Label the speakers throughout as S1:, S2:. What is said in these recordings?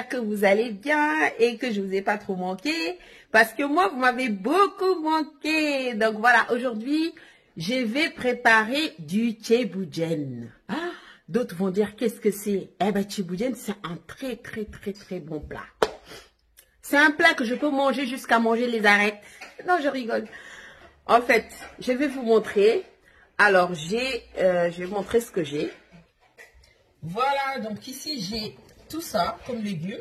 S1: j'espère que vous allez bien et que je vous ai pas trop manqué parce que moi, vous m'avez beaucoup manqué. Donc voilà, aujourd'hui, je vais préparer du tchéboujen. Ah, d'autres vont dire qu'est-ce que c'est? Eh ben, tchéboujen, c'est un très bon plat. C'est un plat que je peux manger jusqu'à manger les arêtes. Non, je rigole. En fait, je vais vous montrer. Alors, je vais vous montrer ce que j'ai. Voilà, donc ici, j'ai tout ça comme légumes.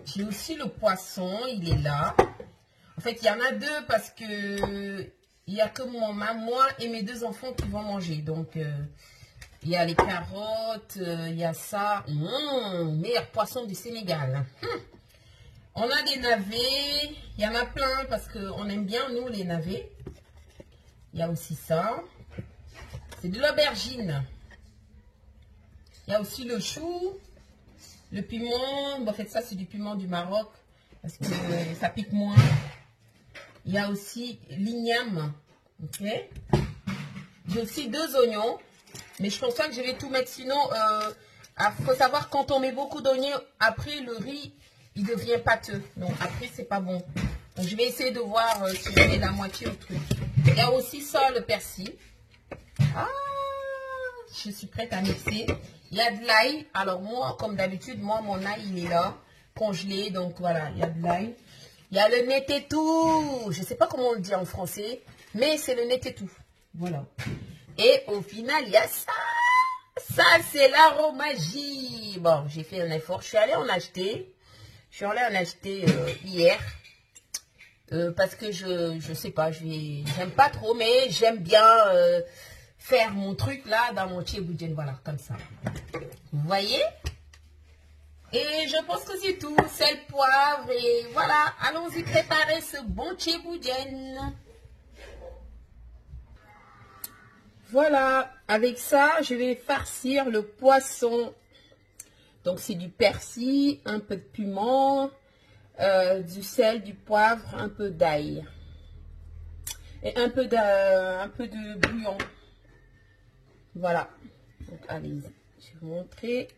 S1: J'ai aussi le poisson, il est là. En fait, il y en a deux parce que il n'y a que moi et mes deux enfants qui vont manger. Donc, il y a les carottes, il y a ça. Meilleur poisson du Sénégal. On a des navets, il y en a plein parce qu'on aime bien, nous, les navets. Il y a aussi ça. C'est de l'aubergine. Il y a aussi le chou, le piment. Bon, en fait, ça, c'est du piment du Maroc parce que ça pique moins. Il y a aussi l'igname. Ok. J'ai aussi 2 oignons. Mais je pense pas que je vais tout mettre. Sinon, faut savoir, quand on met beaucoup d'oignons, après, le riz, il devient pâteux. Donc, après, c'est pas bon. Donc, je vais essayer de voir si je mets la moitié au truc. Il y a aussi ça, le persil. Ah, je suis prête à mixer. Il y a de l'ail. Alors moi, comme d'habitude, mon ail, il est là, congelé. Donc voilà, il y a de l'ail. Il y a le nettetou. Je ne sais pas comment on le dit en français, mais c'est le nettetou. Voilà. Et au final, il y a ça. Ça, c'est l'aromagie. Bon, j'ai fait un effort. Je suis allée en acheter. Hier. Parce que je sais pas, j'aime pas trop, mais j'aime bien faire mon truc là dans mon tchéboujen, voilà, comme ça. Vous voyez? Et je pense que c'est tout, sel, poivre, et voilà, allons-y préparer ce bon tchéboujen. Voilà, avec ça, je vais farcir le poisson. Donc c'est du persil, un peu de piment, du sel, du poivre, un peu d'ail et un peu de bouillon. Voilà. Donc allez-y, je vais vous montrer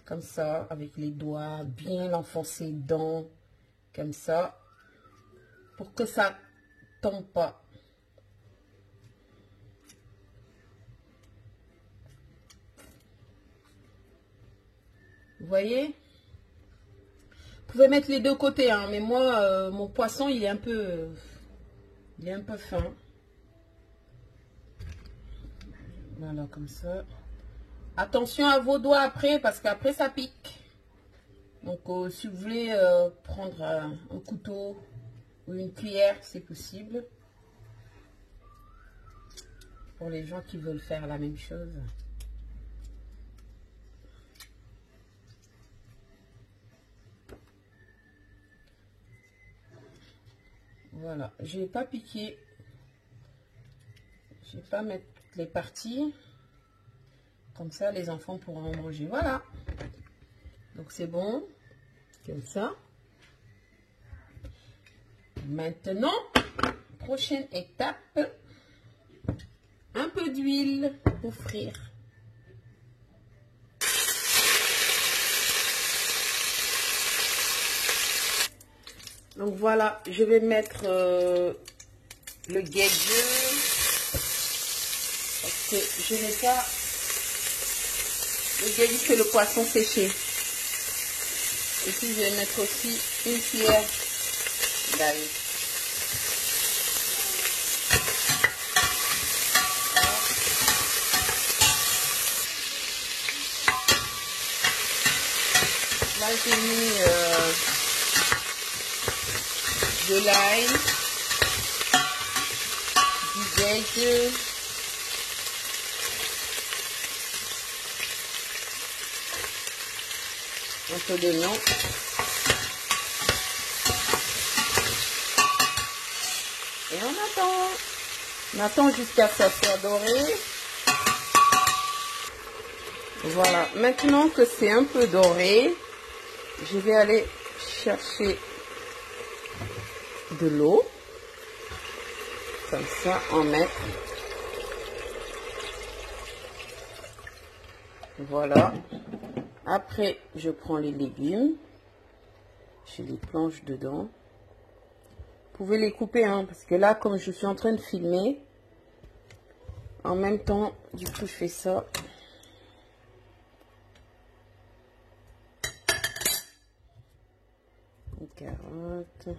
S1: comme ça avec les doigts, bien l'enfoncer dedans comme ça pour que ça tombe pas. Vous voyez? Vous pouvez mettre les deux côtés, hein, mais moi, mon poisson, il est un peu fin. Voilà, comme ça. Attention à vos doigts après, parce qu'après, ça pique. Donc, si vous voulez prendre un couteau ou une cuillère, c'est possible. Pour les gens qui veulent faire la même chose. Voilà, je vais pas piquer, je vais pas mettre les parties, comme ça les enfants pourront manger. Voilà, donc c'est bon, comme ça. Maintenant, prochaine étape, un peu d'huile pour frire. Donc voilà, je vais mettre le guédieu parce que je n'ai pas le guédieu, c'est le poisson séché. Et puis je vais mettre aussi une cuillère d'ail. Là j'ai mis de l'ail, du guédieu, un peu d'oignon, et on attend jusqu'à ce que ça soit doré. Voilà, maintenant que c'est un peu doré, je vais aller chercher de l'eau, comme ça, en mettre. Voilà. Après, je prends les légumes. Je les plonge dedans. Vous pouvez les couper, hein, parce que là, comme je suis en train de filmer, en même temps, du coup, je fais ça. Les carottes.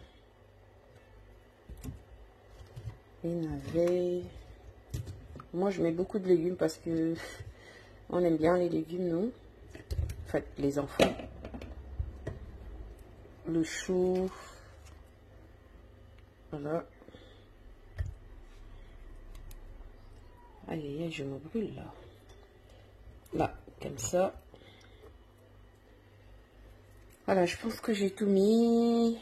S1: Les navets. Moi, je mets beaucoup de légumes parce que on aime bien les légumes, nous. En fait, les enfants. Le chou. Voilà. Aïe, aïe, aïe, je me brûle là. Là, comme ça. Voilà, je pense que j'ai tout mis.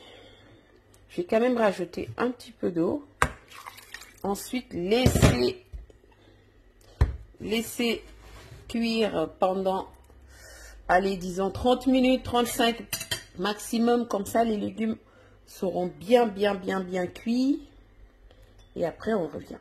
S1: Je vais quand même rajouter un petit peu d'eau. Ensuite, laisser cuire pendant, allez, disons 30 minutes, 35 maximum. Comme ça, les légumes seront bien cuits. Et après, on revient.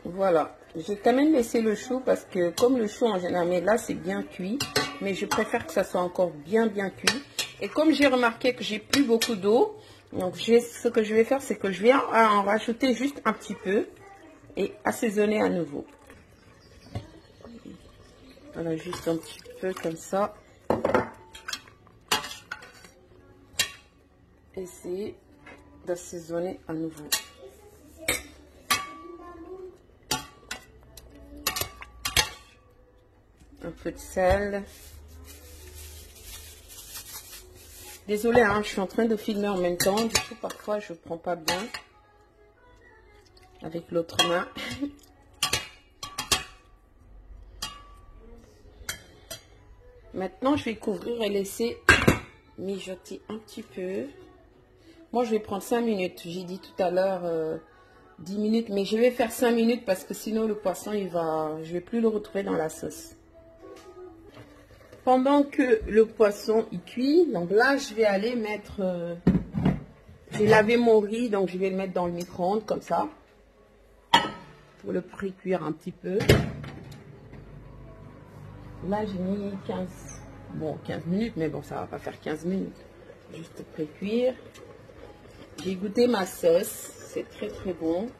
S1: Voilà, j'ai quand même laissé le chou parce que comme le chou en général, mais là c'est bien cuit, mais je préfère que ça soit encore bien cuit. Et comme j'ai remarqué que j'ai plus beaucoup d'eau, donc ce que je vais faire, c'est que je vais en rajouter juste un petit peu et assaisonner à nouveau. Voilà, juste un petit peu comme ça. Essayer d'assaisonner à nouveau. Un peu de sel. Désolée, hein, je suis en train de filmer en même temps. Du coup, parfois, je ne prends pas bien avec l'autre main. Maintenant, je vais couvrir et laisser mijoter un petit peu. Moi, je vais prendre 5 minutes. J'ai dit tout à l'heure 10 minutes, mais je vais faire 5 minutes parce que sinon, le poisson, je vais plus le retrouver dans la sauce. Pendant que le poisson y cuit, donc là, je vais aller mettre... j'ai lavé mon riz, donc je vais le mettre dans le micro-ondes, comme ça. Pour le pré-cuire un petit peu. Là, j'ai mis 15 minutes, mais bon, ça va pas faire 15 minutes. Juste pré-cuire. J'ai goûté ma sauce, c'est très bon.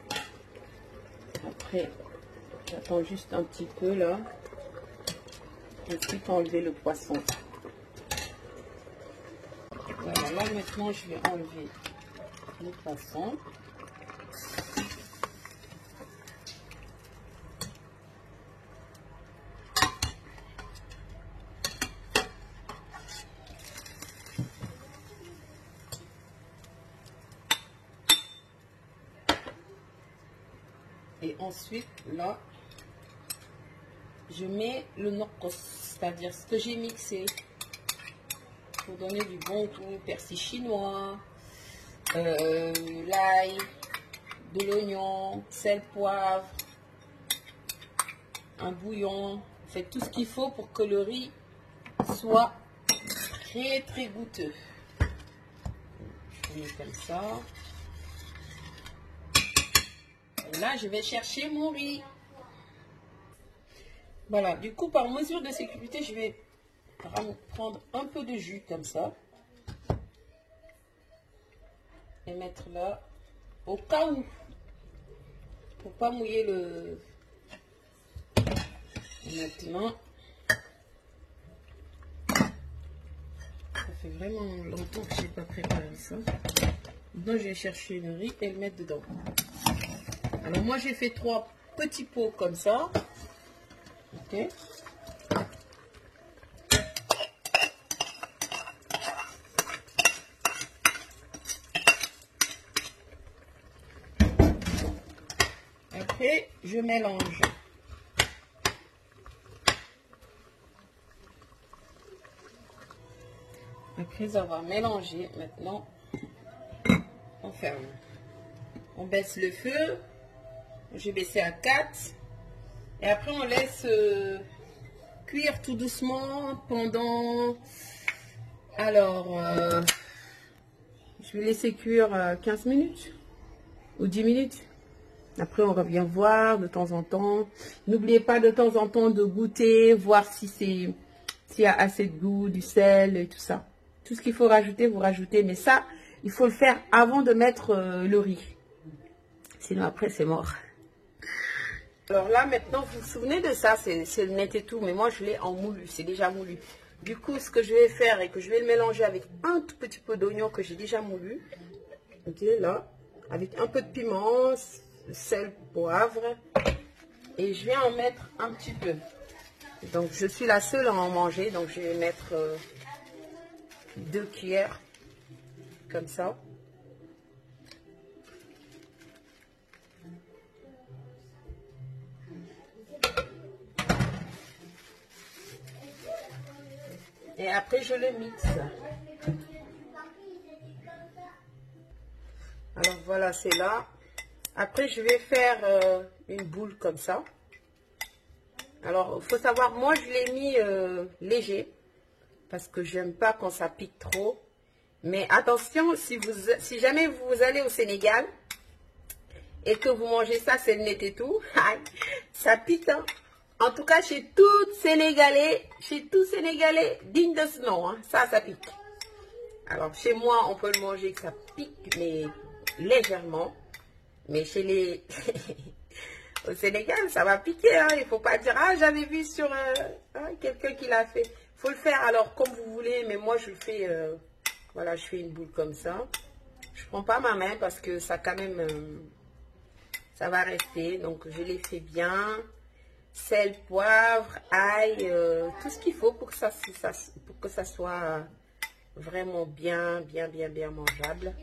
S1: Après, j'attends juste un petit peu, là. Ensuite, enlever le poisson. Voilà, là maintenant je vais enlever le poisson. Et ensuite, là, je mets le nokos, c'est-à-dire ce que j'ai mixé pour donner du bon goût, persil chinois, l'ail, de l'oignon, sel, poivre, un bouillon. Faites tout ce qu'il faut pour que le riz soit très goûteux. Je mets comme ça. Et là, je vais chercher mon riz. Voilà, du coup, par mesure de sécurité, je vais prendre un peu de jus comme ça. Et mettre là, au cas où. Pour pas mouiller le... Maintenant, ça fait vraiment longtemps que je n'ai pas préparé ça. Donc, je vais chercher le riz et le mettre dedans. Alors, moi, j'ai fait 3 petits pots comme ça. Ok. après, je mélange. Après avoir mélangé, maintenant, on ferme. On baisse le feu. J'ai baissé à 4. Et après, on laisse cuire tout doucement pendant... Alors, je vais laisser cuire 15 minutes ou 10 minutes. Après, on revient voir de temps en temps. N'oubliez pas de temps en temps de goûter, voir si s'il y a assez de goût, du sel et tout ça. Tout ce qu'il faut rajouter, vous rajoutez. Mais ça, il faut le faire avant de mettre le riz. Sinon, après, c'est mort. Alors là, maintenant, vous vous souvenez de ça, c'est le net et tout. Mais moi, je l'ai en moulu, c'est déjà moulu. Du coup, ce que je vais faire et que je vais le mélanger avec un tout petit peu d'oignon que j'ai déjà moulu. Ok, là. Avec un peu de piment, sel, poivre. Et je vais en mettre un petit peu. Donc, je suis la seule à en manger. Donc, je vais mettre 2 cuillères. Comme ça. Et après, je le mixe. Alors, voilà, c'est là. Après, je vais faire une boule comme ça. Alors, il faut savoir, moi, je l'ai mis léger. Parce que j'aime pas quand ça pique trop. Mais attention, si jamais vous allez au Sénégal et que vous mangez ça, c'est le net et tout, ça pique, hein. En tout cas, chez tout Sénégalais digne de ce nom, hein, ça pique. Alors, chez moi, on peut le manger que ça pique, mais légèrement. Mais chez les... au Sénégal, ça va piquer, hein. Il ne faut pas dire, ah, j'avais vu sur quelqu'un qui l'a fait. Il faut le faire, alors, comme vous voulez, mais moi, je le fais... voilà, je fais une boule comme ça. Je ne prends pas ma main parce que ça, quand même, ça va rester. Donc, je les fais bien. Sel, poivre, ail, tout ce qu'il faut pour que ça soit vraiment bien mangeable.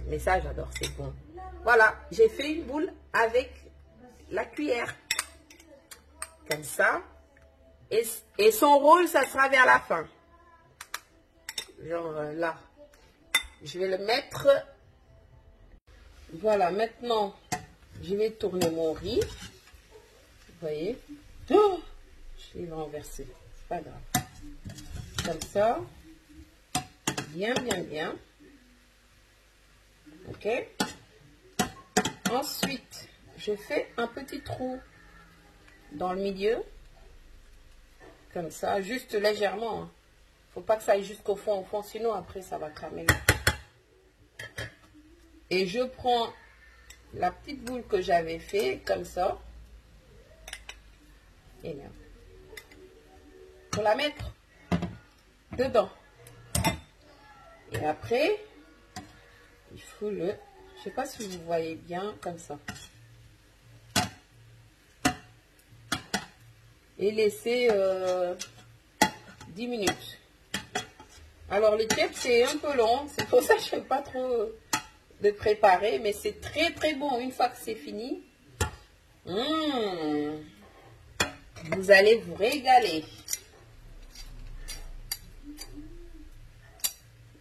S1: Mais ça, j'adore, c'est bon. Voilà, j'ai fait une boule avec la cuillère. Comme ça. Et son rôle, ça sera vers la fin. Genre là. Je vais le mettre. Voilà, maintenant, je vais tourner mon riz. Vous voyez, oh, je vais renverser, c'est pas grave. Comme ça, bien. Ok. Ensuite, je fais un petit trou dans le milieu, comme ça, juste légèrement. Hein. Faut pas que ça aille jusqu'au fond, sinon après ça va cramer. Et je prends la petite boule que j'avais fait, comme ça. Et bien, pour la mettre dedans. Et après, il faut le... Je sais pas si vous voyez bien, comme ça. Et laisser 10 minutes. Alors, le kebab, c'est un peu long. C'est pour ça que je ne fais pas trop de préparer. Mais c'est très bon. Une fois que c'est fini, vous allez vous régaler.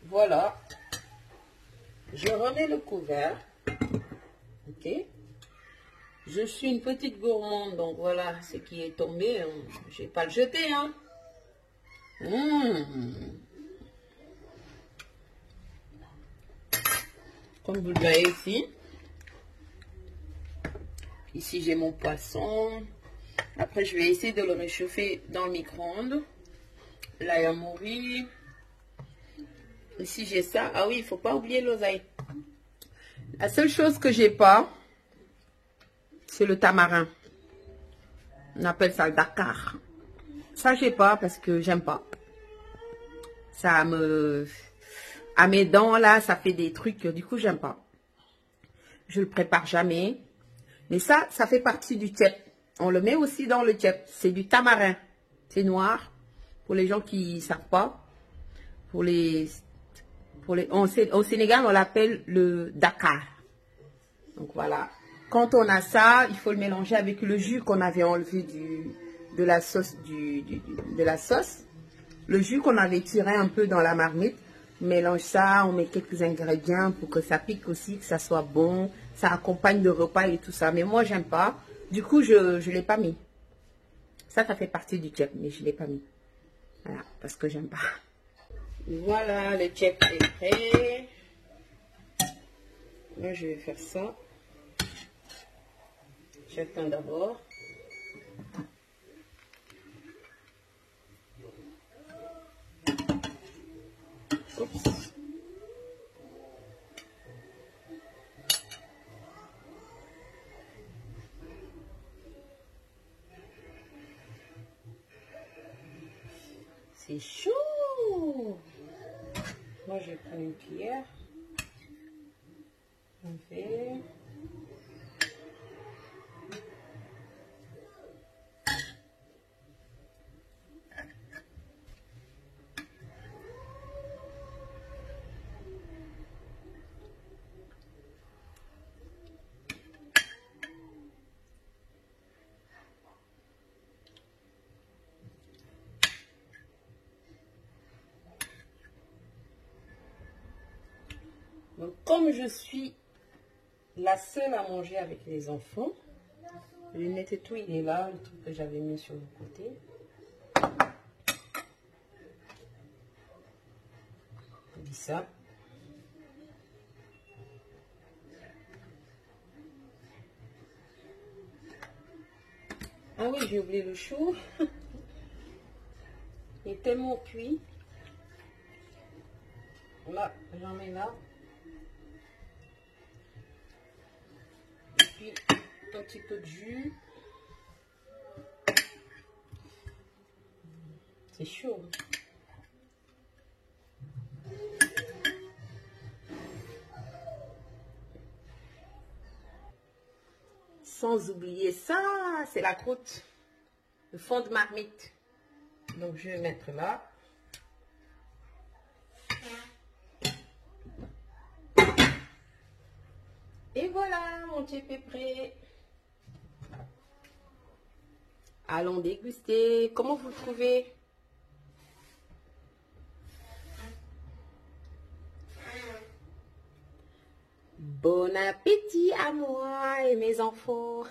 S1: Voilà. Je remets le couvert. Ok. Je suis une petite gourmande, donc voilà ce qui est tombé. Je ne vais pas le jeter, hein. Comme vous le voyez ici. Ici, j'ai mon poisson. Après, je vais essayer de le réchauffer dans le micro-ondes. Là, il y a mon riz. Ici, j'ai ça. Ah oui, il ne faut pas oublier l'oseille. La seule chose que j'ai pas, c'est le tamarin. On appelle ça le Dakar. Ça, j'ai pas parce que j'aime pas. Ça me... À mes dents, là, ça fait des trucs. Du coup, j'aime pas. Je le prépare jamais. Mais ça fait partie du tchèp. On le met aussi dans le tchèp. C'est du tamarin. C'est noir. Pour les gens qui ne savent pas. Au Sénégal, on l'appelle le Dakar. Donc voilà. quand on a ça, il faut le mélanger avec le jus qu'on avait enlevé de la sauce, de la sauce. Le jus qu'on avait tiré un peu dans la marmite. On mélange ça, on met quelques ingrédients pour que ça pique aussi, que ça soit bon. Ça accompagne le repas et tout ça. Mais moi, j'aime pas. Du coup, je ne l'ai pas mis. Ça fait partie du tchèp, mais je ne l'ai pas mis. Voilà, parce que j'aime pas. Voilà, le tchèp est prêt. Moi, je vais faire ça. J'attends d'abord. Oups. C'est chaud. Moi, je vais prendre une cuillère. On fait. Donc, comme je suis la seule à manger avec les enfants, le nettetou, il est là, le truc que j'avais mis sur le côté. Je dis ça. Ah oui, j'ai oublié le chou. Il est tellement cuit. Là, j'en mets là. Et puis, un petit peu de jus. C'est chaud. Sans oublier ça, c'est la croûte. Le fond de marmite. Donc, je vais mettre là. Et voilà, mon tchèp est prêt. Allons déguster. Comment vous le trouvez? Bon appétit à moi et mes enfants.